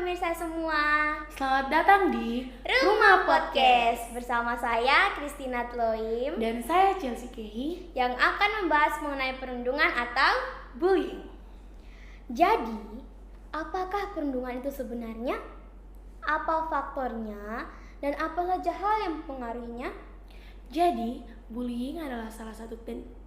pemirsa semua. Selamat datang di Rumah Podcast bersama saya Christina Tloim dan saya Chelsea Kehi yang akan membahas mengenai perundungan atau bullying. Jadi, apakah perundungan itu sebenarnya? Apa faktornya dan apa saja hal yang mempengaruhinya? Jadi, bullying adalah salah satu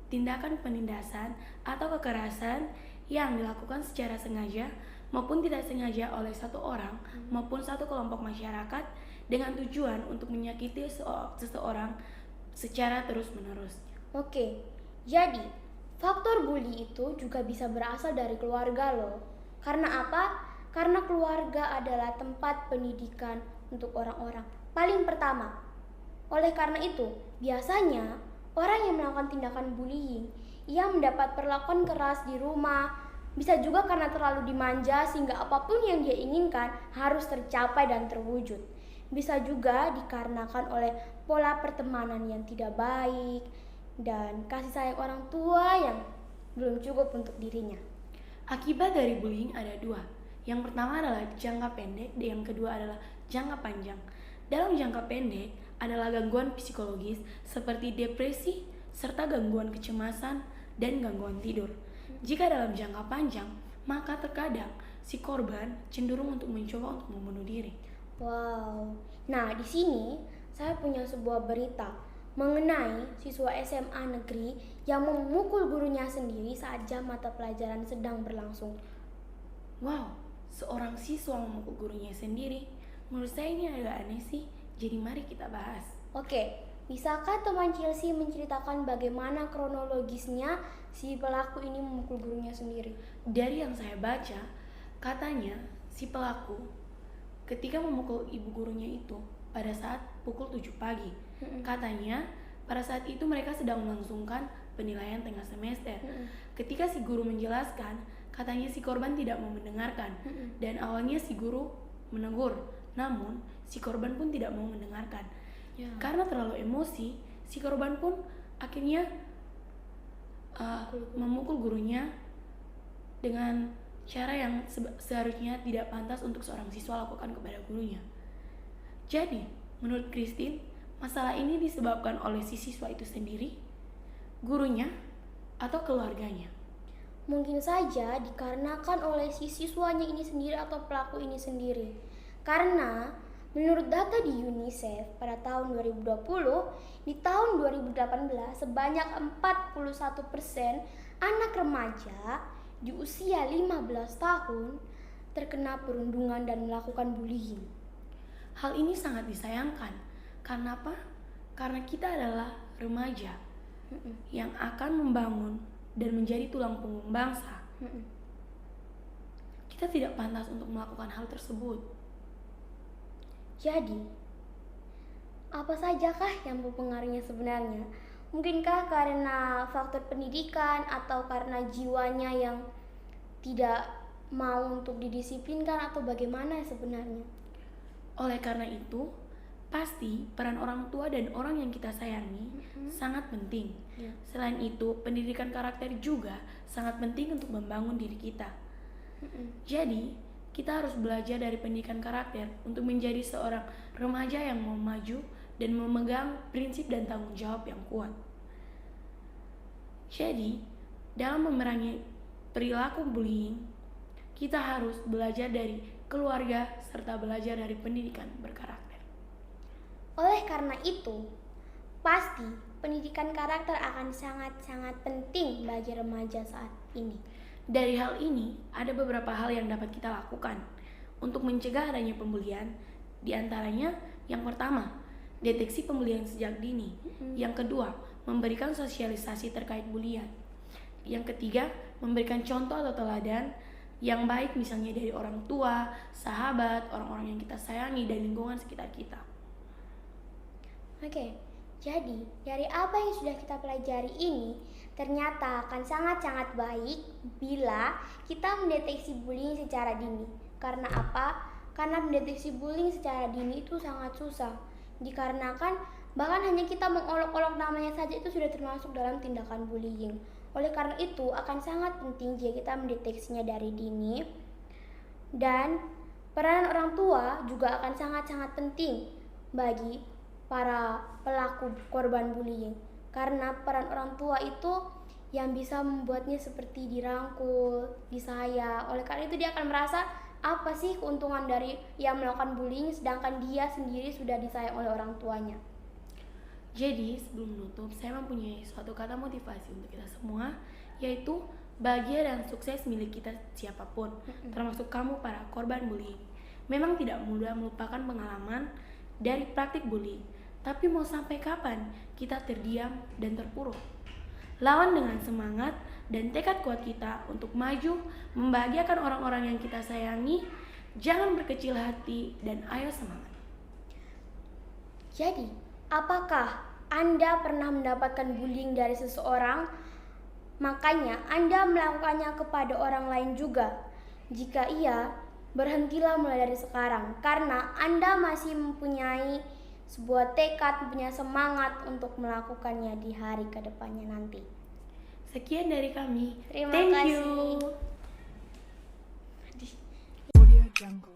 tindakan penindasan atau kekerasan yang dilakukan secara sengaja maupun tidak sengaja oleh satu orang maupun satu kelompok masyarakat dengan tujuan untuk menyakiti seseorang secara terus-menerus. Oke, jadi faktor bully itu juga bisa berasal dari keluarga loh. Karena apa? Karena keluarga adalah tempat pendidikan untuk orang-orang paling pertama. Oleh karena itu, biasanya orang yang melakukan tindakan bullying, ia mendapat perlakuan keras di rumah. Bisa juga karena terlalu dimanja sehingga apapun yang dia inginkan harus tercapai dan terwujud. Bisa juga dikarenakan oleh pola pertemanan yang tidak baik dan kasih sayang orang tua yang belum cukup untuk dirinya. Akibat dari bullying ada dua. Yang pertama adalah jangka pendek dan yang kedua adalah jangka panjang. Dalam jangka pendek adalah gangguan psikologis seperti depresi serta gangguan kecemasan dan gangguan tidur. Jika dalam jangka panjang, maka terkadang si korban cenderung untuk mencoba untuk membunuh diri. Wow. Nah, di sini saya punya sebuah berita mengenai siswa SMA negeri yang memukul gurunya sendiri saat jam mata pelajaran sedang berlangsung. Wow, seorang siswa memukul gurunya sendiri. Menurut saya ini agak aneh sih. Jadi mari kita bahas. Oke, bisakah teman Chelsea menceritakan bagaimana kronologisnya si pelaku ini memukul gurunya sendiri? Dari yang saya baca, katanya si pelaku ketika memukul ibu gurunya itu pada saat pukul 7 pagi. Katanya pada saat itu mereka sedang melangsungkan penilaian tengah semester. Ketika si guru menjelaskan, katanya si korban tidak mau mendengarkan. Dan awalnya si guru menegur, namun si korban pun tidak mau mendengarkan. Karena terlalu emosi, si korban pun akhirnya memukul gurunya dengan cara yang seharusnya tidak pantas untuk seorang siswa lakukan kepada gurunya. Jadi, menurut Christine, masalah ini disebabkan oleh si siswa itu sendiri, gurunya, atau keluarganya. Mungkin saja dikarenakan oleh si siswanya ini sendiri atau pelaku ini sendiri. Karena menurut data di UNICEF pada tahun 2020, di tahun 2018 sebanyak 41% anak remaja di usia 15 tahun terkena perundungan dan melakukan bullying. Hal ini sangat disayangkan. Karena apa? Karena kita adalah remaja yang akan membangun dan menjadi tulang punggung bangsa. Kita tidak pantas untuk melakukan hal tersebut. Jadi, apa sajakah yang mempengaruhinya sebenarnya? Mungkinkah karena faktor pendidikan atau karena jiwanya yang tidak mau untuk didisiplinkan atau bagaimana sebenarnya? Oleh karena itu, pasti peran orang tua dan orang yang kita sayangi sangat penting. Selain itu, pendidikan karakter juga sangat penting untuk membangun diri kita. Jadi, kita harus belajar dari pendidikan karakter untuk menjadi seorang remaja yang mau maju dan memegang prinsip dan tanggung jawab yang kuat. Jadi, dalam memerangi perilaku bullying, kita harus belajar dari keluarga serta belajar dari pendidikan berkarakter. Oleh karena itu, pasti pendidikan karakter akan sangat-sangat penting bagi remaja saat ini. Dari hal ini, ada beberapa hal yang dapat kita lakukan untuk mencegah adanya pembulian. Di antaranya, yang pertama, deteksi pembulian sejak dini. Yang kedua, memberikan sosialisasi terkait bulian. Yang ketiga, memberikan contoh atau teladan yang baik misalnya dari orang tua, sahabat, orang-orang yang kita sayangi, dan lingkungan sekitar kita. Oke, jadi dari apa yang sudah kita pelajari ini, ternyata akan sangat-sangat baik bila kita mendeteksi bullying secara dini. Karena apa? Karena mendeteksi bullying secara dini itu sangat susah. Dikarenakan bahkan hanya kita mengolok-olok namanya saja itu sudah termasuk dalam tindakan bullying. Oleh karena itu akan sangat penting jika kita mendeteksinya dari dini. Dan Peran orang tua juga akan sangat-sangat penting bagi para pelaku korban bullying, karena peran orang tua itu yang bisa membuatnya seperti dirangkul, disayang. Oleh karena itu dia akan merasa apa sih keuntungan dari yang melakukan bullying sedangkan dia sendiri sudah disayang oleh orang tuanya. Jadi sebelum menutup, saya mempunyai suatu kata motivasi untuk kita semua, yaitu bahagia dan sukses milik kita siapapun, termasuk kamu para korban bullying. Memang tidak mudah melupakan pengalaman dari praktik bullying, tapi mau sampai kapan kita terdiam dan terpuruk? Lawan dengan semangat dan tekad kuat kita untuk maju, membahagiakan orang-orang yang kita sayangi. Jangan berkecil hati dan ayo semangat. Jadi, apakah Anda pernah mendapatkan bullying dari seseorang? Makanya Anda melakukannya kepada orang lain juga. Jika iya, berhentilah mulai dari sekarang, karena Anda masih mempunyai sebuah tekad, mempunyai semangat untuk melakukannya di hari kedepannya nanti. Sekian dari kami. Terima Thank kasih. you. Audio Jungle.